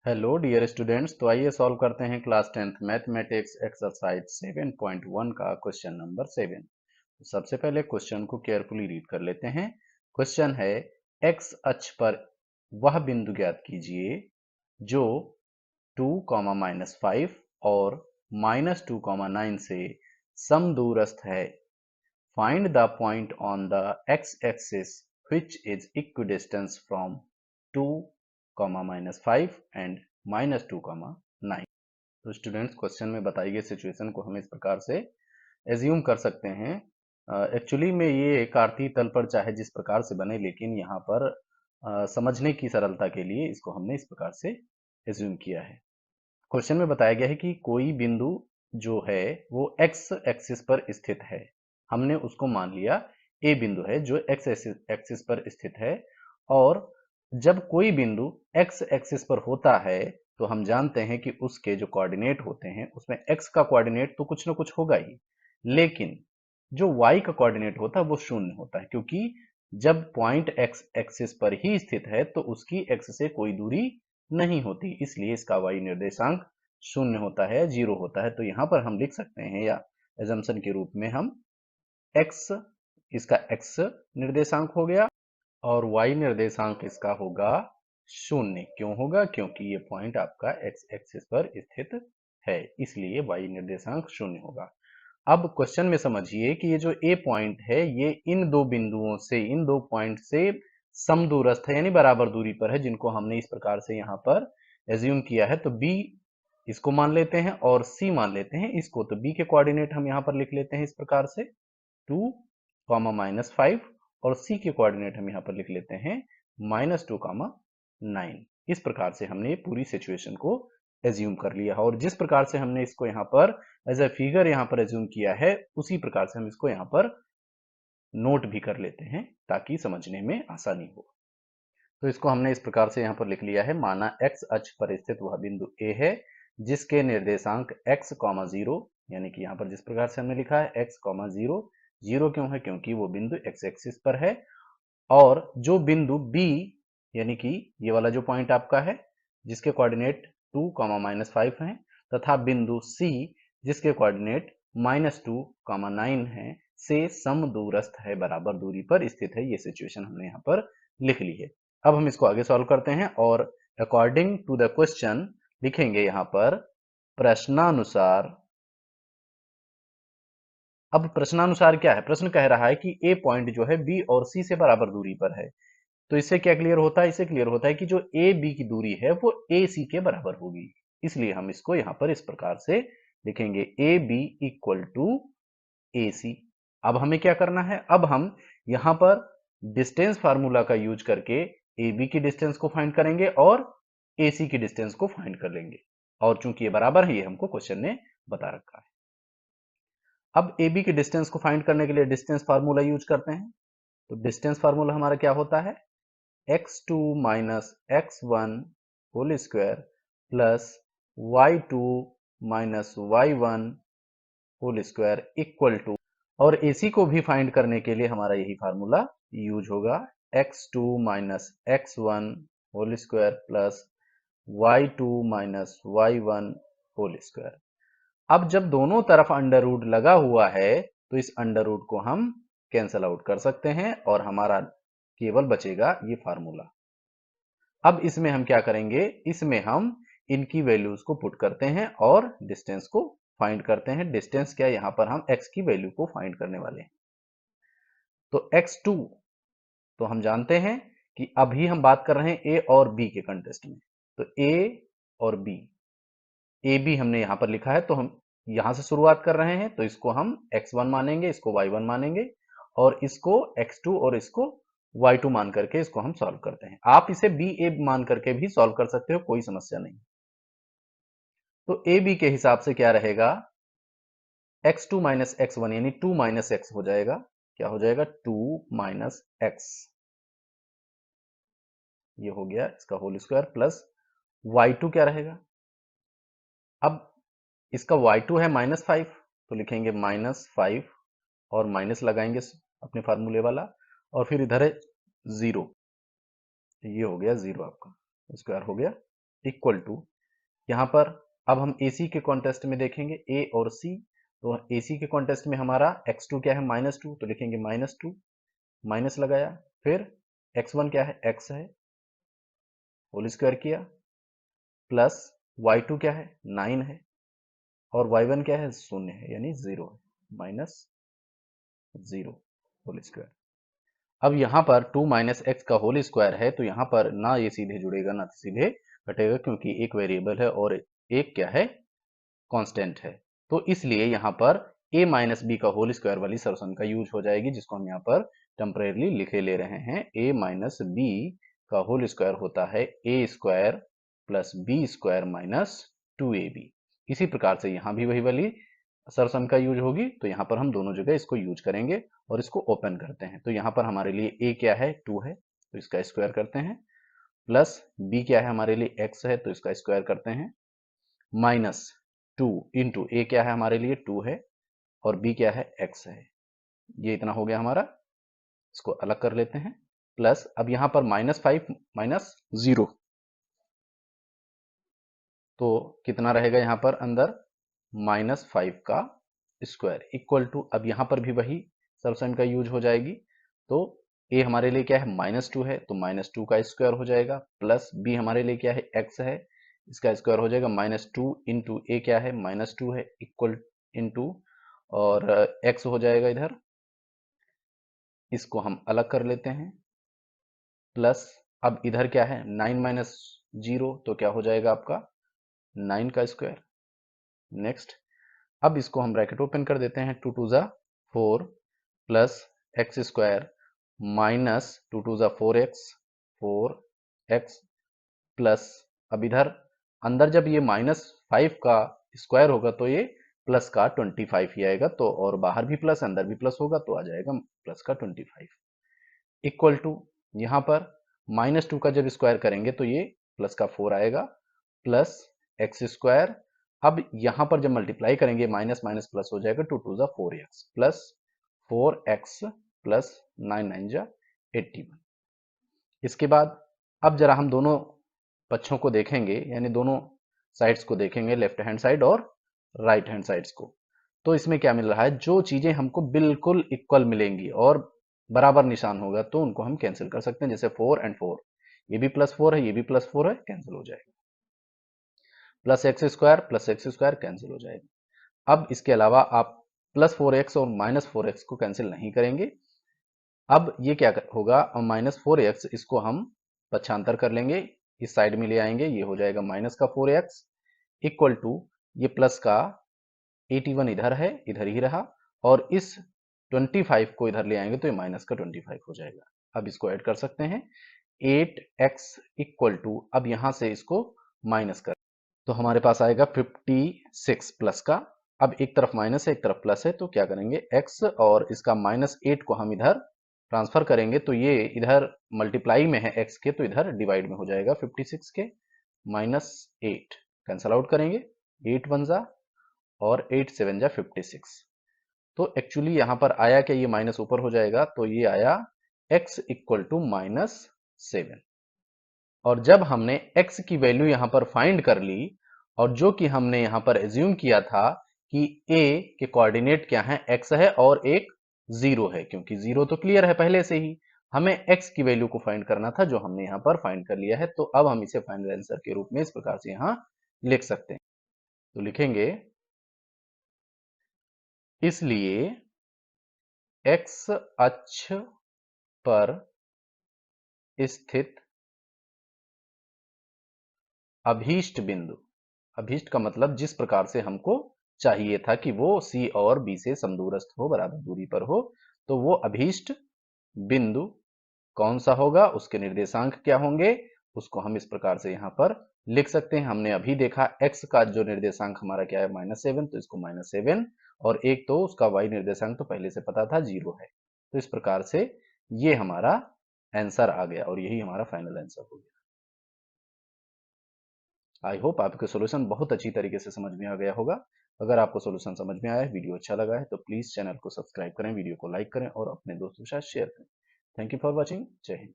Hello dear students. तो आइए solve करते हैं क्लास 10th मैथमेटिक्स एक्सरसाइज 7.1 का क्वेश्चन नंबर 7। सबसे पहले क्वेश्चन को केयरफुली रीड कर लेते हैं। क्वेश्चन है, एक्स अक्ष पर वह बिंदु ज्ञात कीजिए जो 2, -5 और -2, 9 से समदूरस्थ है। Find the point on the x axis which is equidistant from 2, -5 and -2, 9। तो स्टूडेंट्स, क्वेश्चन में बताई गई सिचुएशन को हम इस प्रकार से एज्यूम कर सकते हैं। एक्चुअली में ये एक आर्ती तल पर चाहे जिस प्रकार से बने, लेकिन यहाँ पर समझने की सरलता के लिए इसको हमने इस प्रकार से एज्यूम किया है। क्वेश्चन में बताया गया है कि कोई बिंदु जो है वो एक्स एक्सिस पर स्थित है। हमने उसको मान लिया ए बिंदु है जो एक्स एक्सिस पर स्थित है। और जब कोई बिंदु एक्स एक्सिस पर होता है तो हम जानते हैं कि उसके जो कोऑर्डिनेट होते हैं उसमें एक्स का कोऑर्डिनेट तो कुछ ना कुछ होगा ही, लेकिन जो वाई का कोऑर्डिनेट होता है वो शून्य होता है, क्योंकि जब पॉइंट एक्स एक्सिस पर ही स्थित है तो उसकी एक्स से कोई दूरी नहीं होती, इसलिए इसका वाई निर्देशांक शून्य होता है, जीरो होता है। तो यहां पर हम लिख सकते हैं, या एजम्पशन के रूप में हम एक्स, इसका एक्स निर्देशांक हो गया और वाई निर्देशांक इसका होगा शून्य। क्यों होगा? क्योंकि ये पॉइंट आपका एक्स एक्सिस पर स्थित है, इसलिए वाई निर्देशांक शून्य होगा। अब क्वेश्चन में समझिए कि ये जो ए पॉइंट है ये इन दो बिंदुओं से, इन दो पॉइंट से समदूरस्थ है, यानी बराबर दूरी पर है, जिनको हमने इस प्रकार से यहाँ पर एज्यूम किया है। तो बी इसको मान लेते हैं और सी मान लेते हैं इसको। तो बी के कोऑर्डिनेट हम यहाँ पर लिख लेते हैं इस प्रकार से 2, -5 और सी के कोऑर्डिनेट हम यहाँ पर लिख लेते हैं -2, 9। इस प्रकार से हमने पूरी सिचुएशन को एज्यूम कर लिया है, और जिस प्रकार से हमने इसको यहाँ पर एज ए फिगर यहाँ पर एज्यूम किया है उसी प्रकार से हम इसको यहाँ पर नोट भी कर लेते हैं ताकि समझने में आसानी हो। तो इसको हमने इस प्रकार से यहाँ पर लिख लिया है, माना एक्स अक्ष पर स्थित वह बिंदु ए है जिसके निर्देशांक x, 0, यानी कि यहाँ पर जिस प्रकार से हमने लिखा है x, 0। 0 क्यों है? क्योंकि वो बिंदु x एक्सिस पर है। और जो बिंदु b, यानी कि ये वाला जो पॉइंट आपका है जिसके कोऑर्डिनेट 2, -5 हैं, तथा बिंदु c जिसके कोऑर्डिनेट -2, 9 है, से समदूरस्थ है, बराबर दूरी पर स्थित है। ये सिचुएशन हमने यहाँ पर लिख ली है। अब हम इसको आगे सॉल्व करते हैं और अकॉर्डिंग टू द क्वेश्चन लिखेंगे यहाँ पर प्रश्नानुसार। अब प्रश्नानुसार क्या है? प्रश्न कह रहा है कि ए पॉइंट जो है बी और सी से बराबर दूरी पर है। तो इससे क्या क्लियर होता है? इससे क्लियर होता है कि जो ए बी की दूरी है वो ए सी के बराबर होगी। इसलिए हम इसको यहाँ पर इस प्रकार से लिखेंगे, ए बी इक्वल टू ए सी। अब हमें क्या करना है? अब हम यहाँ पर डिस्टेंस फार्मूला का यूज करके ए बी की डिस्टेंस को फाइंड करेंगे और ए सी की डिस्टेंस को फाइंड कर लेंगे। और चूंकि ये बराबर है, ये हमको क्वेश्चन ने बता रखा है। अब ए बी की डिस्टेंस को फाइंड करने के लिए डिस्टेंस फार्मूला यूज करते हैं। तो डिस्टेंस फार्मूला हमारा क्या होता है? x2 minus x1 whole square plus y2 minus y1 whole square equal to, और AC को भी फाइंड करने के लिए हमारा यही फार्मूला यूज होगा, x2 minus x1 whole square plus y2 minus y1 whole square. अब जब दोनों तरफ अंडर रूट लगा हुआ है तो इस अंडर रूट को हम कैंसल आउट कर सकते हैं और हमारा केवल बचेगा ये फार्मूला। अब इसमें हम क्या करेंगे? इसमें हम इनकी वैल्यूज को पुट करते हैं और डिस्टेंस को फाइंड करते हैं। डिस्टेंस क्या है? यहां पर हम x की वैल्यू को फाइंड करने वाले हैं। तो x2 तो हम जानते हैं कि अभी हम बात कर रहे हैं a और b के कंटेस्ट में। तो a और b, ए बी हमने यहां पर लिखा है तो हम यहां से शुरुआत कर रहे हैं, तो इसको हम x1 मानेंगे, इसको y1 मानेंगे और इसको x2 और इसको y2 मान करके इसको हम सॉल्व करते हैं। आप इसे बी ए मान करके भी सॉल्व कर सकते हो, कोई समस्या नहीं। तो ए बी के हिसाब से क्या रहेगा? x2 माइनस x1 यानी 2 माइनस x हो जाएगा। क्या हो जाएगा? 2 माइनस x, ये हो गया इसका होल स्क्वायर प्लस y2 क्या रहेगा? अब इसका y2 है -5 तो लिखेंगे -5 और माइनस लगाएंगे अपने फार्मूले वाला, और फिर इधर है 0, ये हो गया 0, आपका स्क्वायर हो गया इक्वल टू, यहाँ पर अब हम AC के कॉन्टेस्ट में देखेंगे A और C। तो AC के कॉन्टेस्ट में हमारा x2 क्या है, -2, तो लिखेंगे -2, माइनस लगाया, फिर x1 क्या है, x है, होल स्क्वायर किया, प्लस y2 क्या है, 9 है, और y1 क्या है, 0 है, यानी 0 है, -0 होल स्क्वायर। अब यहाँ पर 2 माइनस एक्स का होल स्क्वायर है, तो यहाँ पर ना ये सीधे जुड़ेगा ना सीधे घटेगा, क्योंकि एक वेरिएबल है और एक क्या है, कांस्टेंट है। तो इसलिए यहाँ पर a माइनस बी का होल स्क्वायर वाली सॉल्यूशन का यूज हो जाएगी, जिसको हम यहाँ पर टेम्परेरली लिखे ले रहे हैं। a माइनस बी का होल स्क्वायर होता है a square plus B square minus 2ab। इसी प्रकार से यहाँ भी वही वाली सॉल्यूशन का यूज होगी, तो यहाँ पर हम दोनों जगह इसको यूज करेंगे और इसको ओपन करते हैं। तो यहाँ पर हमारे लिए a क्या है, 2 है, तो इसका स्क्वायर करते हैं, प्लस b क्या है हमारे लिए, x है, तो इसका स्क्वायर करते हैं, माइनस 2 इंटू ए क्या है हमारे लिए, 2 है, और बी क्या है, x है। ये इतना हो गया हमारा, इसको अलग कर लेते हैं, प्लस अब यहां पर -5 माइनस 0, तो कितना रहेगा यहां पर अंदर, -5 का स्क्वायर इक्वल टू, अब यहां पर भी वही सॉल्यूशन का यूज हो जाएगी। तो a हमारे लिए क्या है, -2 है, तो -2 का स्क्वायर हो जाएगा, प्लस b हमारे लिए क्या है, x है, इसका स्क्वायर हो जाएगा, -2 इंटू ए क्या है, -2 है, इक्वल इंटू, और x हो जाएगा इधर, इसको हम अलग कर लेते हैं, प्लस अब इधर क्या है, 9 माइनस 0, तो क्या हो जाएगा आपका 9 का स्क्वायर। नेक्स्ट, अब इसको हम ब्रैकेट ओपन कर देते हैं, 2 2 ज़ा 4 प्लस एक्स स्क्वायर माइनस 2 2 ज़ा 4x प्लस, अब इधर अंदर जब ये -5 का स्क्वायर होगा तो ये प्लस का 25 ही आएगा, तो और बाहर भी प्लस अंदर भी प्लस होगा, तो आ जाएगा प्लस का 25 इक्वल टू, यहाँ पर -2 का जब स्क्वायर करेंगे तो ये प्लस का 4 आएगा, प्लस एक्स स्क्वायर, अब यहाँ पर जब मल्टीप्लाई करेंगे माइनस माइनस प्लस हो जाएगा, 2 2 ज़ा 4x प्लस 4x प्लस 9 9 ज़ा 81। इसके बाद अब जरा हम दोनों पक्षों को देखेंगे, यानी दोनों साइड्स को देखेंगे, लेफ्ट हैंड साइड और राइट हैंड साइड्स को। तो इसमें क्या मिल रहा है, जो चीजें हमको बिल्कुल इक्वल मिलेंगी और बराबर निशान होगा तो उनको हम कैंसिल कर सकते हैं, जैसे 4 एंड 4, ये भी +4 है, ये भी +4 है, कैंसिल हो जाएगा, प्लस एक्स स्क्वायर कैंसिल हो जाएगा। अब इसके अलावा आप +4x और -4x को कैंसिल नहीं करेंगे। अब ये क्या होगा, -4x, इसको हम पक्षांतर कर लेंगे, इस साइड में ले आएंगे, ये हो जाएगा माइनस का 4x इक्वल टू, ये प्लस का 81 इधर है, इधर ही रहा, और इस 25 को इधर ले आएंगे तो ये माइनस का 25 हो जाएगा। अब इसको ऐड कर सकते हैं, 8x इक्वल टू, अब यहां से इसको माइनस कर, तो हमारे पास आएगा 56 प्लस का, अब एक तरफ माइनस है एक तरफ प्लस है, तो क्या करेंगे, x और इसका -8 को हम इधर ट्रांसफर करेंगे, तो ये इधर मल्टीप्लाई में है x के, तो इधर डिवाइड में हो जाएगा, 56 के -8 कैंसल आउट करेंगे, 8 1 जा और 8 7 जा 56। तो एक्चुअली यहां पर आया क्या, ये माइनस ऊपर हो जाएगा, तो ये आया x इक्वल टू -7। और जब हमने x की वैल्यू यहां पर फाइंड कर ली, और जो कि हमने यहां पर एज्यूम किया था कि a के कोऑर्डिनेट क्या है, x है और एक 0 है, क्योंकि 0 तो क्लियर है पहले से ही, हमें x की वैल्यू को फाइंड करना था, जो हमने यहां पर फाइंड कर लिया है। तो अब हम इसे फाइनल आंसर के रूप में इस प्रकार से यहां लिख सकते हैं, तो लिखेंगे, इसलिए x अक्ष पर स्थित अभीष्ट बिंदु, अभीष्ट का मतलब जिस प्रकार से हमको चाहिए था कि वो C और B से समदूरस्थ हो, बराबर दूरी पर हो, तो वो अभीष्ट बिंदु कौन सा होगा, उसके निर्देशांक क्या होंगे, उसको हम इस प्रकार से यहाँ पर लिख सकते हैं। हमने अभी देखा x का जो निर्देशांक हमारा क्या है, -7, तो इसको -7, और एक तो उसका y निर्देशांक तो पहले से पता था 0 है, तो इस प्रकार से ये हमारा आंसर आ गया और यही हमारा फाइनल आंसर हो गया। आई होप आपके सॉल्यूशन बहुत अच्छी तरीके से समझ में आ गया होगा। अगर आपको सॉल्यूशन समझ में आया है, वीडियो अच्छा लगा है, तो प्लीज चैनल को सब्सक्राइब करें, वीडियो को लाइक करें और अपने दोस्तों के साथ शेयर करें। Thank you for watching. जय हिंद।